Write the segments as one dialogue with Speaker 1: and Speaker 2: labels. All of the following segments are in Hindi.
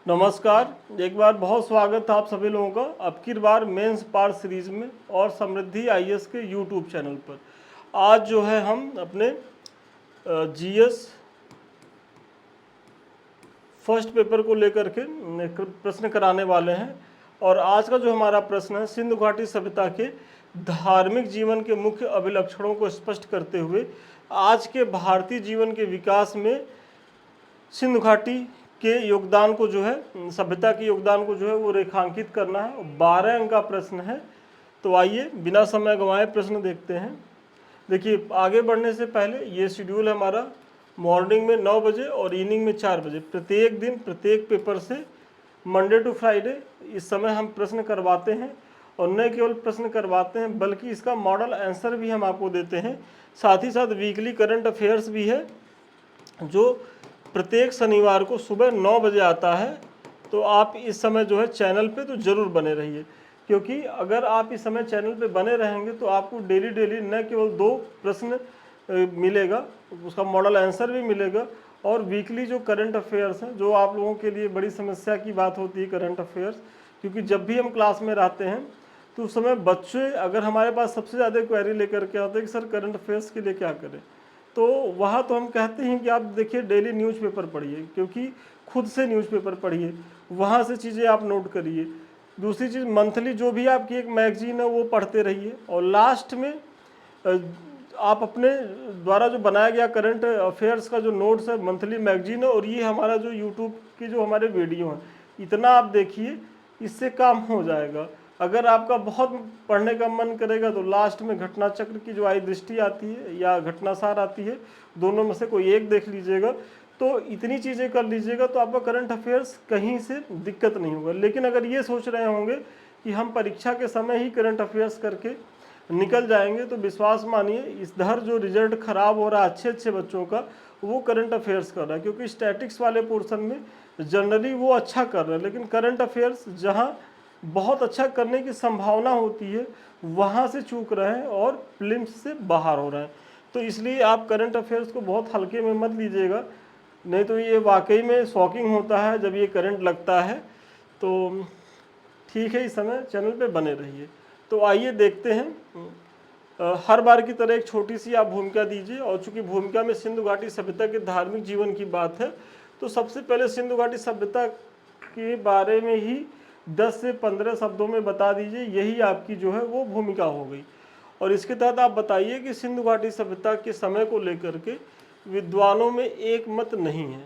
Speaker 1: नमस्कार। एक बार बहुत स्वागत था आप सभी लोगों का अब की बार मेंस पार्ट सीरीज में और समृद्धि आईएएस के यूट्यूब चैनल पर। आज जो है हम अपने जीएस फर्स्ट पेपर को लेकर के प्रश्न कराने वाले हैं। और आज का जो हमारा प्रश्न है, सिंधु घाटी सभ्यता के धार्मिक जीवन के मुख्य अभिलक्षणों को स्पष्ट करते हुए आज के भारतीय जीवन के विकास में सिंधु घाटी के योगदान को जो है, सभ्यता के योगदान को जो है वो रेखांकित करना है। 12 अंक का प्रश्न है। तो आइए बिना समय गंवाए प्रश्न देखते हैं। देखिए, आगे बढ़ने से पहले ये शेड्यूल है हमारा मॉर्निंग में 9 बजे और इवनिंग में 4 बजे प्रत्येक दिन प्रत्येक पेपर से मंडे टू फ्राइडे इस समय हम प्रश्न करवाते हैं। और न केवल प्रश्न करवाते हैं बल्कि इसका मॉडल आंसर भी हम आपको देते हैं। साथ ही साथ वीकली करंट अफेयर्स भी है जो प्रत्येक शनिवार को सुबह 9 बजे आता है। तो आप इस समय जो है चैनल पे तो ज़रूर बने रहिए, क्योंकि अगर आप इस समय चैनल पे बने रहेंगे तो आपको डेली न केवल 2 प्रश्न मिलेगा, उसका मॉडल आंसर भी मिलेगा, और वीकली जो करंट अफेयर्स हैं, जो आप लोगों के लिए बड़ी समस्या की बात होती है करंट अफेयर्स, क्योंकि जब भी हम क्लास में रहते हैं तो उस समय बच्चे अगर हमारे पास सबसे ज़्यादा क्वेरी लेकर के आते हैं कि सर करंट अफेयर्स के लिए क्या करें, तो वहाँ तो हम कहते हैं कि आप देखिए डेली न्यूज़पेपर पढ़िए, क्योंकि खुद से न्यूज़पेपर पढ़िए, वहाँ से चीज़ें आप नोट करिए। दूसरी चीज़, मंथली जो भी आपकी एक मैगजीन है वो पढ़ते रहिए। और लास्ट में आप अपने द्वारा जो बनाया गया करंट अफेयर्स का जो नोट्स है, मंथली मैगजीन है, और ये हमारा जो यूट्यूब के जो हमारे वीडियो हैं, इतना आप देखिए, इससे काम हो जाएगा। अगर आपका बहुत पढ़ने का मन करेगा तो लास्ट में घटना चक्र की जो आई दृष्टि आती है या घटनासार आती है, दोनों में से कोई एक देख लीजिएगा। तो इतनी चीज़ें कर लीजिएगा तो आपका करंट अफेयर्स कहीं से दिक्कत नहीं होगा। लेकिन अगर ये सोच रहे होंगे कि हम परीक्षा के समय ही करंट अफेयर्स करके निकल जाएंगे, तो विश्वास मानिए, इधर जो रिजल्ट खराब हो रहा है अच्छे अच्छे बच्चों का, वो करंट अफेयर्स कर रहा है। क्योंकि स्टैटिक्स वाले पोर्शन में जनरली वो अच्छा कर रहा है, लेकिन करंट अफेयर्स जहाँ बहुत अच्छा करने की संभावना होती है वहाँ से चूक रहे हैं और प्रीलिम्स से बाहर हो रहे हैं। तो इसलिए आप करंट अफेयर्स को बहुत हल्के में मत लीजिएगा, नहीं तो ये वाकई में शॉकिंग होता है जब ये करंट लगता है। तो ठीक है, इस समय चैनल पे बने रहिए। तो आइए देखते हैं। हर बार की तरह एक छोटी सी आप भूमिका दीजिए, और चूंकि भूमिका में सिंधु घाटी सभ्यता के धार्मिक जीवन की बात है, तो सबसे पहले सिंधु घाटी सभ्यता के बारे में ही 10 से 15 शब्दों में बता दीजिए। यही आपकी जो है वो भूमिका हो गई। और इसके तहत आप बताइए कि सिंधु घाटी सभ्यता के समय को लेकर के विद्वानों में एक मत नहीं है,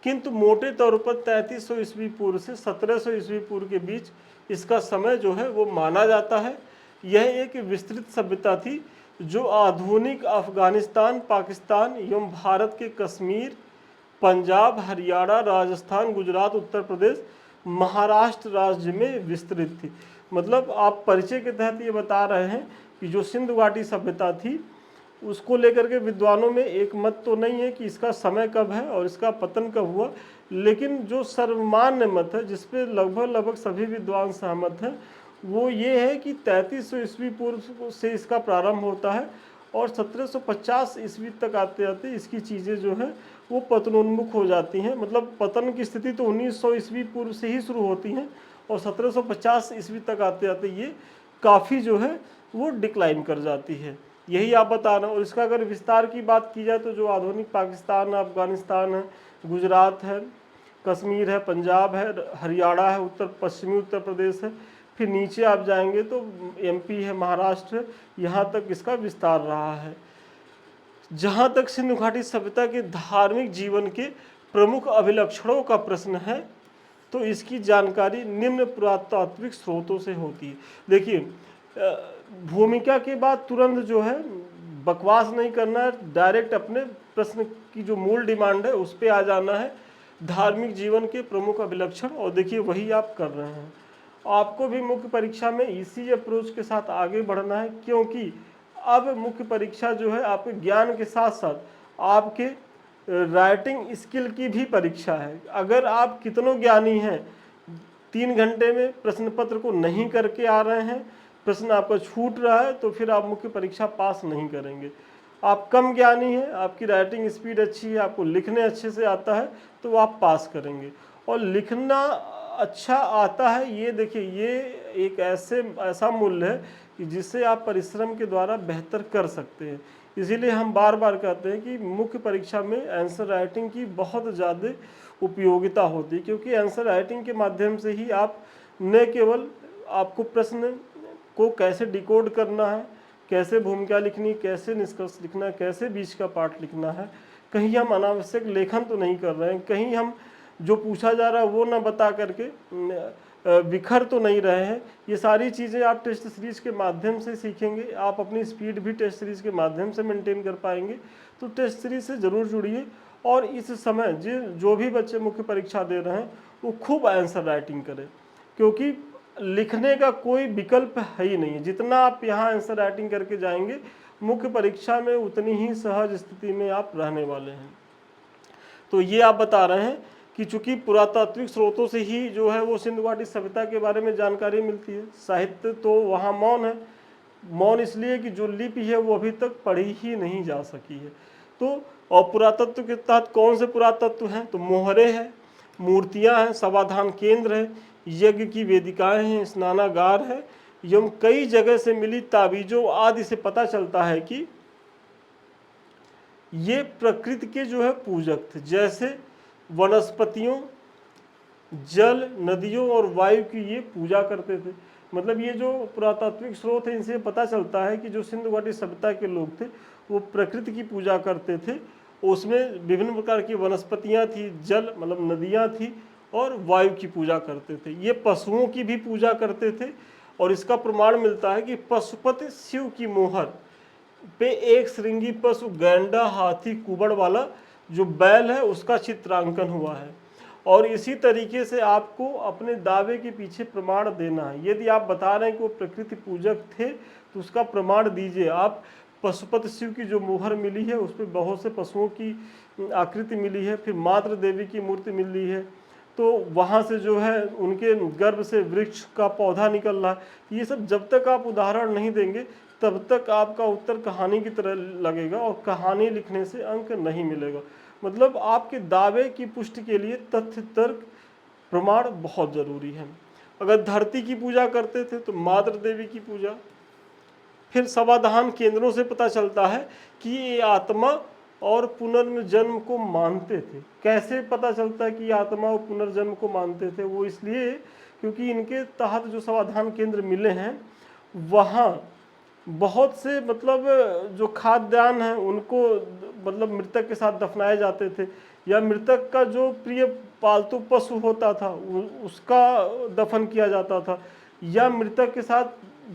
Speaker 1: किंतु मोटे तौर पर 3300 ईस्वी पूर्व से 1700 ईस्वी पूर्व के बीच इसका समय जो है वो माना जाता है। यह एक विस्तृत सभ्यता थी जो आधुनिक अफगानिस्तान, पाकिस्तान एवं भारत के कश्मीर, पंजाब, हरियाणा, राजस्थान, गुजरात, उत्तर प्रदेश, महाराष्ट्र राज्य में विस्तृत थी। मतलब आप परिचय के तहत ये बता रहे हैं कि जो सिंधु घाटी सभ्यता थी उसको लेकर के विद्वानों में एक मत तो नहीं है कि इसका समय कब है और इसका पतन कब हुआ, लेकिन जो सर्वमान्य मत है जिसपे लगभग सभी विद्वान सहमत हैं, वो ये है कि 3300 ईस्वी पूर्व से इसका प्रारंभ होता है और 1750 ईस्वी तक आते आते इसकी चीज़ें जो है वो पतनोन्मुख हो जाती हैं। मतलब पतन की स्थिति तो 1900 ईस्वी पूर्व से ही शुरू होती हैं और 1750 ईस्वी तक आते आते ये काफ़ी जो है वो डिक्लाइन कर जाती है। यही आप बता रहे हैं। और इसका अगर विस्तार की बात की जाए तो जो आधुनिक पाकिस्तान है, अफगानिस्तान है, गुजरात है, कश्मीर है, पंजाब है, हरियाणा है, पश्चिमी उत्तर प्रदेश है, फिर नीचे आप जाएंगे तो एमपी है, महाराष्ट्र है, यहाँ तक इसका विस्तार रहा है। जहाँ तक सिंधु घाटी सभ्यता के धार्मिक जीवन के प्रमुख अभिलक्षणों का प्रश्न है, तो इसकी जानकारी निम्न पुरातात्विक स्रोतों से होती है। देखिए, भूमिका के बाद तुरंत जो है बकवास नहीं करना है, डायरेक्ट अपने प्रश्न की जो मूल डिमांड है उस पर आ जाना है, धार्मिक जीवन के प्रमुख अभिलक्षण। और देखिए वही आप कर रहे हैं। आपको भी मुख्य परीक्षा में इसी अप्रोच के साथ आगे बढ़ना है, क्योंकि अब मुख्य परीक्षा जो है आपके ज्ञान के साथ साथ आपके राइटिंग स्किल की भी परीक्षा है। अगर आप कितनों ज्ञानी हैं, 3 घंटे में प्रश्न पत्र को नहीं करके आ रहे हैं, प्रश्न आपका छूट रहा है, तो फिर आप मुख्य परीक्षा पास नहीं करेंगे। आप कम ज्ञानी हैं, आपकी राइटिंग स्पीड अच्छी है, आपको लिखने अच्छे से आता है, तो आप पास करेंगे। और लिखना अच्छा आता है, ये देखिए ये एक ऐसा मूल्य है कि जिससे आप परिश्रम के द्वारा बेहतर कर सकते हैं। इसीलिए हम बार बार कहते हैं कि मुख्य परीक्षा में आंसर राइटिंग की बहुत ज़्यादा उपयोगिता होती है, क्योंकि आंसर राइटिंग के माध्यम से ही आप न केवल आपको प्रश्न को कैसे डिकोड करना है, कैसे भूमिका लिखनी, कैसे निष्कर्ष लिखना है, कैसे बीच का पार्ट लिखना है, कहीं हम अनावश्यक लेखन तो नहीं कर रहे हैं, कहीं हम जो पूछा जा रहा है वो ना बता करके बिखर तो नहीं रहे हैं। ये सारी चीज़ें आप टेस्ट सीरीज के माध्यम से सीखेंगे। आप अपनी स्पीड भी टेस्ट सीरीज के माध्यम से मेंटेन कर पाएंगे। तो टेस्ट सीरीज से ज़रूर जुड़िए और इस समय जो भी बच्चे मुख्य परीक्षा दे रहे हैं वो खूब आंसर राइटिंग करें, क्योंकि लिखने का कोई विकल्प है ही नहीं है। जितना आप यहाँ आंसर राइटिंग करके जाएंगे मुख्य परीक्षा में उतनी ही सहज स्थिति में आप रहने वाले हैं। तो ये आप बता रहे हैं कि चूंकि पुरातात्विक स्रोतों से ही जो है वो सिंधु घाटी सभ्यता के बारे में जानकारी मिलती है। साहित्य तो वहाँ मौन है, मौन इसलिए कि जो लिपि है वो अभी तक पढ़ी ही नहीं जा सकी है। तो और पुरातत्व के तहत कौन से पुरातत्व हैं, तो मोहरे हैं, मूर्तियां हैं, समाधान केंद्र है, यज्ञ की वेदिकाएं हैं, स्नानागार है, एवं कई जगह से मिली ताबीजों आदि से पता चलता है कि ये प्रकृति के जो है पूजक थे। जैसे वनस्पतियों, जल, नदियों और वायु की ये पूजा करते थे। मतलब ये जो पुरातात्विक स्रोत है इनसे पता चलता है कि जो सिंधु घाटी सभ्यता के लोग थे वो प्रकृति की पूजा करते थे। उसमें विभिन्न प्रकार की वनस्पतियां थी, जल मतलब नदियां थी, और वायु की पूजा करते थे। ये पशुओं की भी पूजा करते थे, और इसका प्रमाण मिलता है कि पशुपति शिव की मोहर पे एक श्रृंगी पशु, गैंडा, हाथी, कुबड़ वाला जो बैल है उसका चित्रांकन हुआ है। और इसी तरीके से आपको अपने दावे के पीछे प्रमाण देना है। यदि आप बता रहे हैं कि वो प्रकृति पूजक थे तो उसका प्रमाण दीजिए। आप पशुपति शिव की जो मोहर मिली है उस पर बहुत से पशुओं की आकृति मिली है, फिर मातृ देवी की मूर्ति मिली है, तो वहाँ से जो है उनके गर्भ से वृक्ष का पौधा निकल रहा है। ये सब जब तक आप उदाहरण नहीं देंगे तब तक आपका उत्तर कहानी की तरह लगेगा, और कहानी लिखने से अंक नहीं मिलेगा। मतलब आपके दावे की पुष्टि के लिए तथ्य, तर्क, प्रमाण बहुत जरूरी है। अगर धरती की पूजा करते थे तो मातृ देवी की पूजा। फिर समाधान केंद्रों से पता चलता है कि ये आत्मा और पुनर्जन्म को मानते थे। कैसे पता चलता है कि ये आत्मा और पुनर्जन्म को मानते थे? वो इसलिए क्योंकि इनके तहत जो समाधान केंद्र मिले हैं वहाँ बहुत से मतलब जो खाद्यान्न हैं उनको मतलब मृतक के साथ दफनाए जाते थे, या मृतक का जो प्रिय पालतू पशु होता था उसका दफन किया जाता था, या मृतक के साथ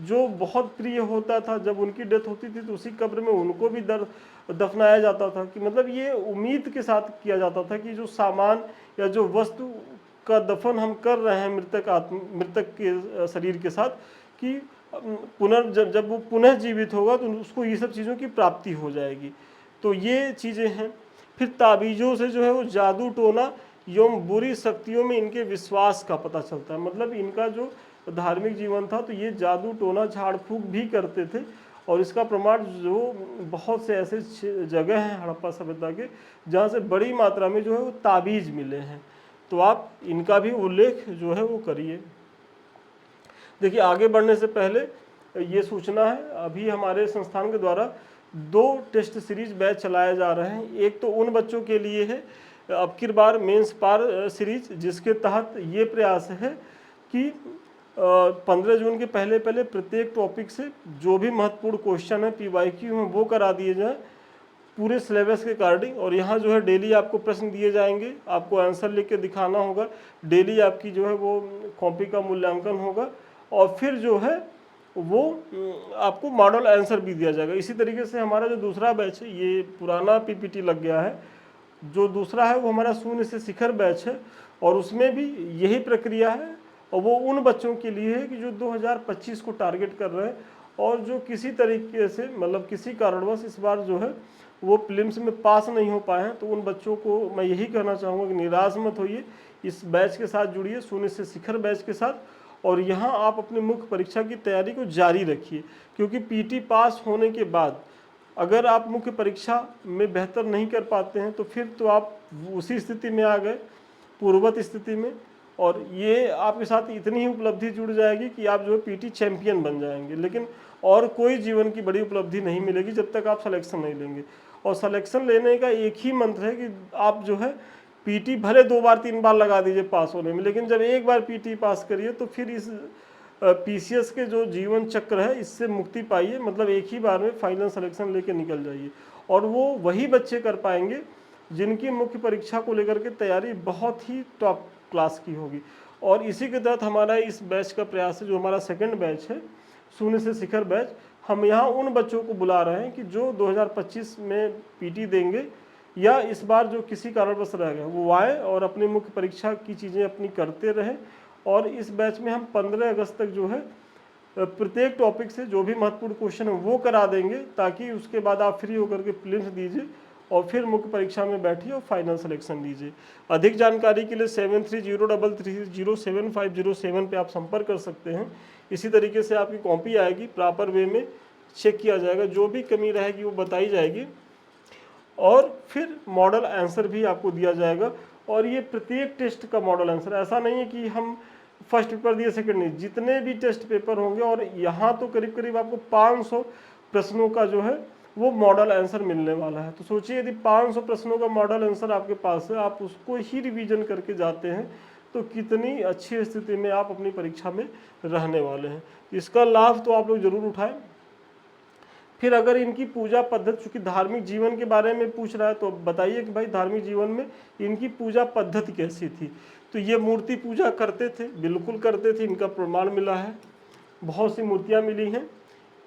Speaker 1: जो बहुत प्रिय होता था जब उनकी डेथ होती थी तो उसी कब्र में उनको भी दफनाया जाता था। कि मतलब ये उम्मीद के साथ किया जाता था कि जो सामान या जो वस्तु का दफन हम कर रहे हैं मृतक के शरीर के साथ, कि जब वो पुनः जीवित होगा तो उसको ये सब चीज़ों की प्राप्ति हो जाएगी। तो ये चीज़ें हैं। फिर ताबीज़ों से जो है वो जादू टोना एवं बुरी शक्तियों में इनके विश्वास का पता चलता है। मतलब इनका जो धार्मिक जीवन था तो ये जादू टोना झाड़ फूक भी करते थे, और इसका प्रमाण जो बहुत से ऐसे जगह हैं हड़प्पा सभ्यता के जहाँ से बड़ी मात्रा में जो है वो ताबीज़ मिले हैं। तो आप इनका भी उल्लेख जो है वो करिए। देखिए आगे बढ़ने से पहले ये सूचना है, अभी हमारे संस्थान के द्वारा 2 टेस्ट सीरीज बैच चलाए जा रहे हैं। एक तो उन बच्चों के लिए है अब की बार मेंस पार सीरीज, जिसके तहत ये प्रयास है कि 15 जून के पहले प्रत्येक टॉपिक से जो भी महत्वपूर्ण क्वेश्चन है PYQ में वो करा दिए जाएँ पूरे सिलेबस के अकॉर्डिंग। और यहाँ जो है डेली आपको प्रश्न दिए जाएंगे, आपको आंसर लिख के दिखाना होगा। डेली आपकी जो है वो कॉपी का मूल्यांकन होगा, और फिर जो है वो आपको मॉडल आंसर भी दिया जाएगा। इसी तरीके से हमारा जो दूसरा बैच है, ये पुराना PPT लग गया है, जो दूसरा है वो हमारा शून्य से शिखर बैच है, और उसमें भी यही प्रक्रिया है। और वो उन बच्चों के लिए है कि जो 2025 को टारगेट कर रहे हैं, और जो किसी तरीके से मतलब किसी कारणवश इस बार जो है वो प्रीलिम्स में पास नहीं हो पाए हैं, तो उन बच्चों को मैं यही कहना चाहूँगा कि निराश मत होइए, इस बैच के साथ जुड़िए, शून्य से शिखर बैच के साथ, और यहाँ आप अपने मुख्य परीक्षा की तैयारी को जारी रखिए। क्योंकि PT पास होने के बाद अगर आप मुख्य परीक्षा में बेहतर नहीं कर पाते हैं तो फिर तो आप उसी स्थिति में आ गए पूर्ववत स्थिति में, और ये आपके साथ इतनी ही उपलब्धि जुड़ जाएगी कि आप जो है पीटी चैंपियन बन जाएंगे। लेकिन और कोई जीवन की बड़ी उपलब्धि नहीं मिलेगी जब तक आप सिलेक्शन नहीं लेंगे। और सिलेक्शन लेने का एक ही मंत्र है कि आप जो है पीटी भले 2 बार 3 बार लगा दीजिए पास होने में, लेकिन जब एक बार पीटी पास करिए तो फिर इस पीसीएस के जो जीवन चक्र है इससे मुक्ति पाइए। मतलब एक ही बार में फाइनल सिलेक्शन लेके निकल जाइए। और वो वही बच्चे कर पाएंगे जिनकी मुख्य परीक्षा को लेकर के तैयारी बहुत ही टॉप क्लास की होगी। और इसी के तहत हमारा इस बैच का प्रयास है, जो हमारा सेकंड बैच है शून्य से शिखर बैच। हम यहाँ उन बच्चों को बुला रहे हैं कि जो 2025 में पीटी देंगे या इस बार जो किसी कारणवश रह गए वो आए और अपनी मुख्य परीक्षा की चीज़ें अपनी करते रहें। और इस बैच में हम 15 अगस्त तक जो है प्रत्येक टॉपिक से जो भी महत्वपूर्ण क्वेश्चन है वो करा देंगे, ताकि उसके बाद आप फ्री होकर के प्रीलिम्स दीजिए और फिर मुख्य परीक्षा में बैठिए और फाइनल सिलेक्शन लीजिए। अधिक जानकारी के लिए 7303307507 पे आप संपर्क कर सकते हैं। इसी तरीके से आपकी कॉपी आएगी, प्रॉपर वे में चेक किया जाएगा, जो भी कमी रहेगी वो बताई जाएगी और फिर मॉडल आंसर भी आपको दिया जाएगा। और ये प्रत्येक टेस्ट का मॉडल आंसर, ऐसा नहीं है कि हम फर्स्ट पेपर दिए सेकंड नहीं, जितने भी टेस्ट पेपर होंगे, और यहाँ तो करीब करीब आपको 500 प्रश्नों का जो है वो मॉडल आंसर मिलने वाला है। तो सोचिए यदि 500 प्रश्नों का मॉडल आंसर आपके पास है, आप उसको ही रिवीजन करके जाते हैं, तो कितनी अच्छी स्थिति में आप अपनी परीक्षा में रहने वाले हैं। इसका लाभ तो आप लोग जरूर उठाएं। फिर अगर इनकी पूजा पद्धति, चूंकि धार्मिक जीवन के बारे में पूछ रहा है, तो बताइए कि भाई धार्मिक जीवन में इनकी पूजा पद्धति कैसी थी। तो ये मूर्ति पूजा करते थे, बिल्कुल करते थे, इनका प्रमाण मिला है, बहुत सी मूर्तियां मिली हैं।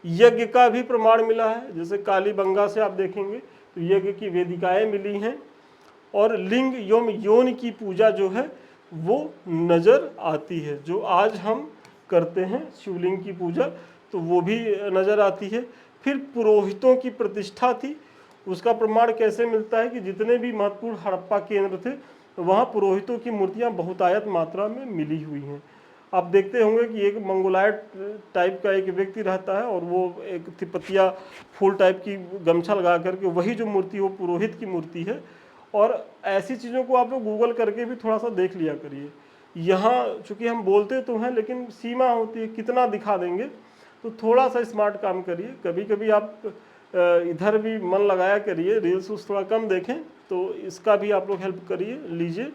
Speaker 1: यज्ञ का भी प्रमाण मिला है, जैसे कालीबंगा से आप देखेंगे तो यज्ञ की वेदिकाएं मिली हैं। और लिंग एवं योनि की पूजा जो है वो नज़र आती है, जो आज हम करते हैं शिवलिंग की पूजा, तो वो भी नज़र आती है। फिर पुरोहितों की प्रतिष्ठा थी, उसका प्रमाण कैसे मिलता है कि जितने भी महत्वपूर्ण हड़प्पा केंद्र थे वहाँ पुरोहितों की मूर्तियाँ बहुतायत मात्रा में मिली हुई हैं। आप देखते होंगे कि एक मंगोलायट टाइप का एक व्यक्ति रहता है और वो एक तिपतिया फूल टाइप की गमछा लगा करके, वही जो मूर्ति वो पुरोहित की मूर्ति है। और ऐसी चीज़ों को आप लोग गूगल करके भी थोड़ा सा देख लिया करिए। यहाँ चूँकि हम बोलते तो हैं लेकिन सीमा होती है, कितना दिखा देंगे, तो थोड़ा सा स्मार्ट काम करिए। कभी कभी आप इधर भी मन लगाया करिए, रील्स उस थोड़ा कम देखें, तो इसका भी आप लोग हेल्प करिए लीजिए।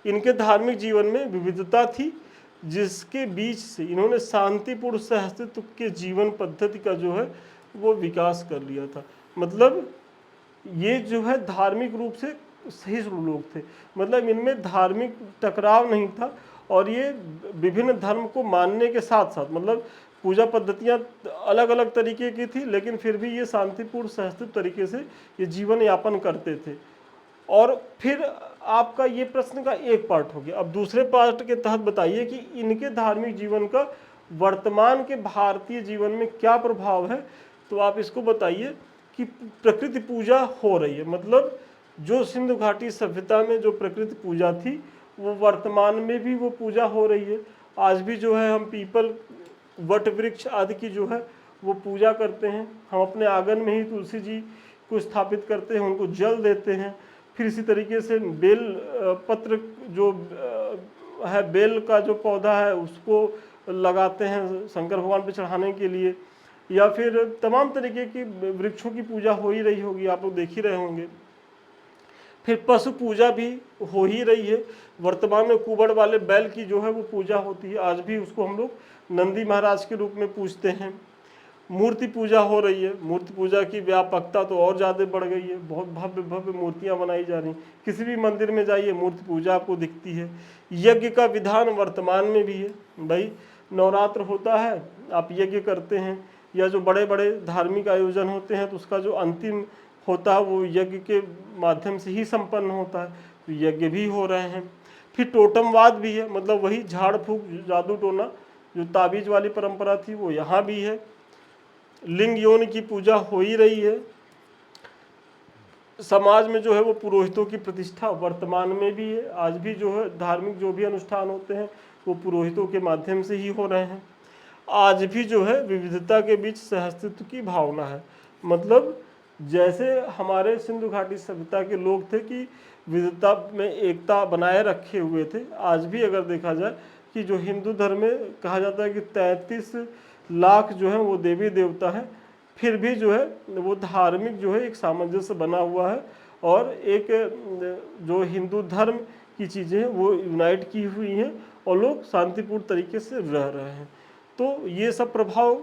Speaker 1: इनके धार्मिक जीवन में विविधता थी, जिसके बीच से इन्होंने शांतिपूर्ण सहअस्तित्व के जीवन पद्धति का जो है वो विकास कर लिया था। मतलब ये जो है धार्मिक रूप से सही लोग थे, मतलब इनमें धार्मिक टकराव नहीं था। और ये विभिन्न धर्म को मानने के साथ साथ, मतलब पूजा पद्धतियाँ अलग अलग तरीके की थी, लेकिन फिर भी ये शांतिपूर्ण सहस्तित्व तरीके से ये जीवन यापन करते थे। और फिर आपका ये प्रश्न का एक पार्ट हो गया। अब दूसरे पार्ट के तहत बताइए कि इनके धार्मिक जीवन का वर्तमान के भारतीय जीवन में क्या प्रभाव है। तो आप इसको बताइए कि प्रकृति पूजा हो रही है, मतलब जो सिंधु घाटी सभ्यता में जो प्रकृति पूजा थी वो वर्तमान में भी वो पूजा हो रही है। आज भी जो है हम पीपल, वट वृक्ष आदि की जो है वो पूजा करते हैं। हम अपने आंगन में ही तुलसी जी को स्थापित करते हैं, उनको जल देते हैं। फिर इसी तरीके से बेल पत्र जो है, बेल का जो पौधा है उसको लगाते हैं शंकर भगवान पे चढ़ाने के लिए। या फिर तमाम तरीके की वृक्षों की पूजा हो ही रही होगी, आप लोग देख ही रहे होंगे। फिर पशु पूजा भी हो ही रही है। वर्तमान में कुबड़ वाले बैल की जो है वो पूजा होती है, आज भी उसको हम लोग नंदी महाराज के रूप में पूजते हैं। मूर्ति पूजा हो रही है, मूर्ति पूजा की व्यापकता तो और ज़्यादा बढ़ गई है, बहुत भव्य भव्य मूर्तियाँ बनाई जा रही हैं। किसी भी मंदिर में जाइए मूर्ति पूजा आपको दिखती है। यज्ञ का विधान वर्तमान में भी है, भाई नवरात्र होता है, आप यज्ञ करते हैं, या जो बड़े बड़े धार्मिक आयोजन होते हैं तो उसका जो अंतिम होता है वो यज्ञ के माध्यम से ही संपन्न होता है, तो यज्ञ भी हो रहे हैं। फिर टोटमवाद भी है, मतलब वही झाड़ फूक जादू टोना जो ताबीज वाली परंपरा थी वो यहाँ भी है। लिंग यौन की पूजा हो ही रही है। समाज में जो है वो पुरोहितों की प्रतिष्ठा वर्तमान में भी है, आज भी जो है धार्मिक जो भी अनुष्ठान होते हैं वो पुरोहितों के माध्यम से ही हो रहे हैं। आज भी जो है विविधता के बीच सहअस्तित्व की भावना है, मतलब जैसे हमारे सिंधु घाटी सभ्यता के लोग थे कि विविधता में एकता बनाए रखे हुए थे। आज भी अगर देखा जाए कि जो हिंदू धर्म में कहा जाता है कि 33 लाख जो है वो देवी देवता है, फिर भी जो है वो धार्मिक जो है एक सामंजस्य बना हुआ है और एक जो हिंदू धर्म की चीज़ें हैं वो यूनाइट की हुई हैं और लोग शांतिपूर्ण तरीके से रह रहे हैं। तो ये सब प्रभाव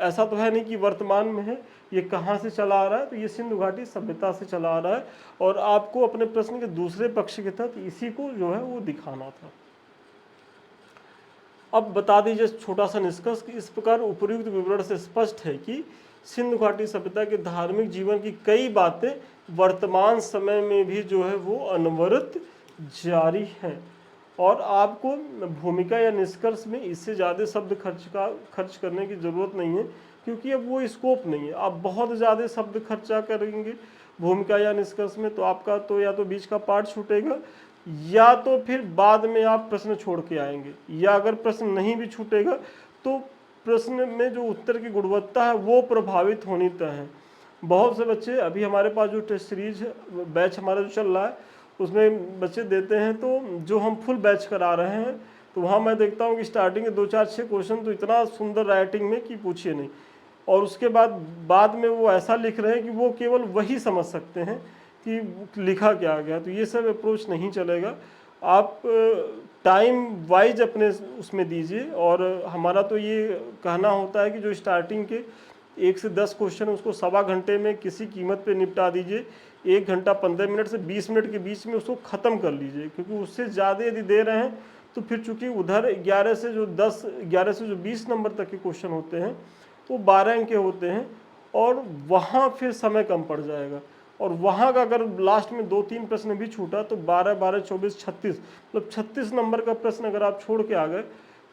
Speaker 1: ऐसा तो है नहीं कि वर्तमान में है, ये कहाँ से चला आ रहा है, तो ये सिंधु घाटी सभ्यता से चला आ रहा है और आपको अपने प्रश्न के दूसरे पक्ष के तहत इसी को जो है वो दिखाना था। अब बता दीजिए छोटा सा निष्कर्ष कि इस प्रकार उपर्युक्त विवरण से स्पष्ट है कि सिंधु घाटी सभ्यता के धार्मिक जीवन की कई बातें वर्तमान समय में भी जो है वो अनवरत जारी हैं और आपको भूमिका या निष्कर्ष में इससे ज़्यादा शब्द खर्च करने की ज़रूरत नहीं है, क्योंकि अब वो स्कोप नहीं है। आप बहुत ज़्यादा शब्द खर्चा करेंगे भूमिका या निष्कर्ष में तो आपका तो या तो बीच का पार्ट छूटेगा या तो फिर बाद में आप प्रश्न छोड़ के आएंगे, या अगर प्रश्न नहीं भी छूटेगा तो प्रश्न में जो उत्तर की गुणवत्ता है वो प्रभावित होनी तय है। बहुत से बच्चे अभी हमारे पास जो टेस्ट सीरीज बैच हमारा जो चल रहा है उसमें बच्चे देते हैं, तो जो हम फुल बैच करा रहे हैं तो वहाँ मैं देखता हूँ कि स्टार्टिंग के 2 4 6 क्वेश्चन तो इतना सुंदर राइटिंग में कि पूछिए नहीं, और उसके बाद में वो ऐसा लिख रहे हैं कि वो केवल वही समझ सकते हैं कि लिखा क्या गया। तो ये सब अप्रोच नहीं चलेगा। आप टाइम वाइज अपने उसमें दीजिए, और हमारा तो ये कहना होता है कि जो स्टार्टिंग के 1 से 10 क्वेश्चन उसको 1.25 घंटे में किसी कीमत पे निपटा दीजिए। 1 घंटा 15 मिनट से 20 मिनट के बीच में उसको ख़त्म कर लीजिए, क्योंकि उससे ज़्यादा यदि दे रहे हैं तो फिर चूँकि उधर 11 से जो 20 नंबर तक के क्वेश्चन होते हैं वो 12 अंक के होते हैं और वहाँ फिर समय कम पड़ जाएगा। और वहाँ का अगर लास्ट में 2-3 प्रश्न भी छूटा तो 12, 12, 24, 36 मतलब 36 नंबर का प्रश्न अगर आप छोड़ के आ गए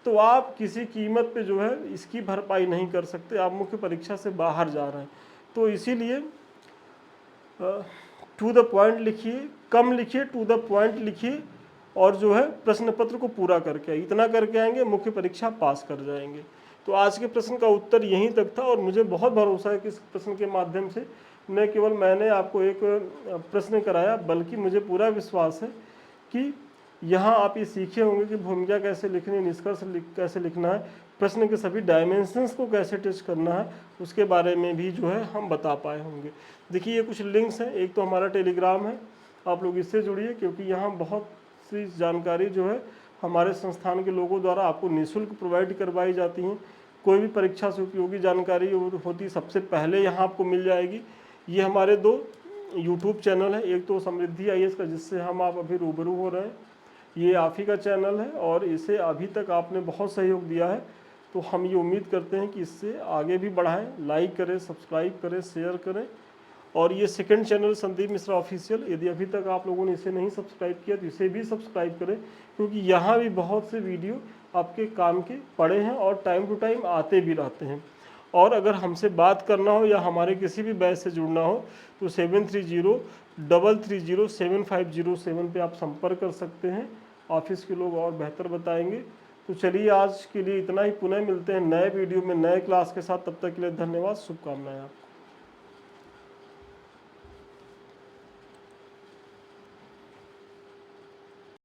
Speaker 1: तो आप किसी कीमत पे जो है इसकी भरपाई नहीं कर सकते, आप मुख्य परीक्षा से बाहर जा रहे हैं। तो इसीलिए टू द पॉइंट लिखिए, कम लिखिए, टू द पॉइंट लिखिए और जो है प्रश्न पत्र को पूरा करके इतना करके आएंगे मुख्य परीक्षा पास कर जाएंगे। तो आज के प्रश्न का उत्तर यहीं तक था और मुझे बहुत भरोसा है कि इस प्रश्न के माध्यम से न केवल मैंने आपको एक प्रश्न कराया बल्कि मुझे पूरा विश्वास है कि यहाँ आप ये सीखे होंगे कि भूमिका कैसे लिखनी है, निष्कर्ष कैसे लिखना है, प्रश्न के सभी डायमेंशंस को कैसे टेस्ट करना है, उसके बारे में भी जो है हम बता पाए होंगे। देखिए ये कुछ लिंक्स हैं, एक तो हमारा टेलीग्राम है, आप लोग इससे जुड़िए क्योंकि यहाँ बहुत सी जानकारी जो है हमारे संस्थान के लोगों द्वारा आपको निःशुल्क प्रोवाइड करवाई जाती हैं। कोई भी परीक्षा से उपयोगी जानकारी होती सबसे पहले यहाँ आपको मिल जाएगी। ये हमारे 2 यूट्यूब चैनल है, एक तो समृद्धि IAS का जिससे हम आप अभी रूबरू हो रहे हैं, ये आप ही का चैनल है और इसे अभी तक आपने बहुत सहयोग दिया है, तो हम ये उम्मीद करते हैं कि इससे आगे भी बढ़ाएं। लाइक करें, सब्सक्राइब करें, शेयर करें। और ये second channel Sandeep Mishra official, यदि अभी तक आप लोगों ने इसे नहीं सब्सक्राइब किया तो इसे भी सब्सक्राइब करें, क्योंकि यहाँ भी बहुत से वीडियो आपके काम के पड़े हैं और टाइम टू टाइम आते भी रहते हैं। और अगर हमसे बात करना हो या हमारे किसी भी बैच से जुड़ना हो तो 7303307507 पे आप संपर्क कर सकते हैं। ऑफिस के लोग और बेहतर बताएंगे। तो चलिए आज के लिए इतना ही, पुनः मिलते हैं नए वीडियो में नए क्लास के साथ। तब तक के लिए धन्यवाद, शुभकामनाएं आपको।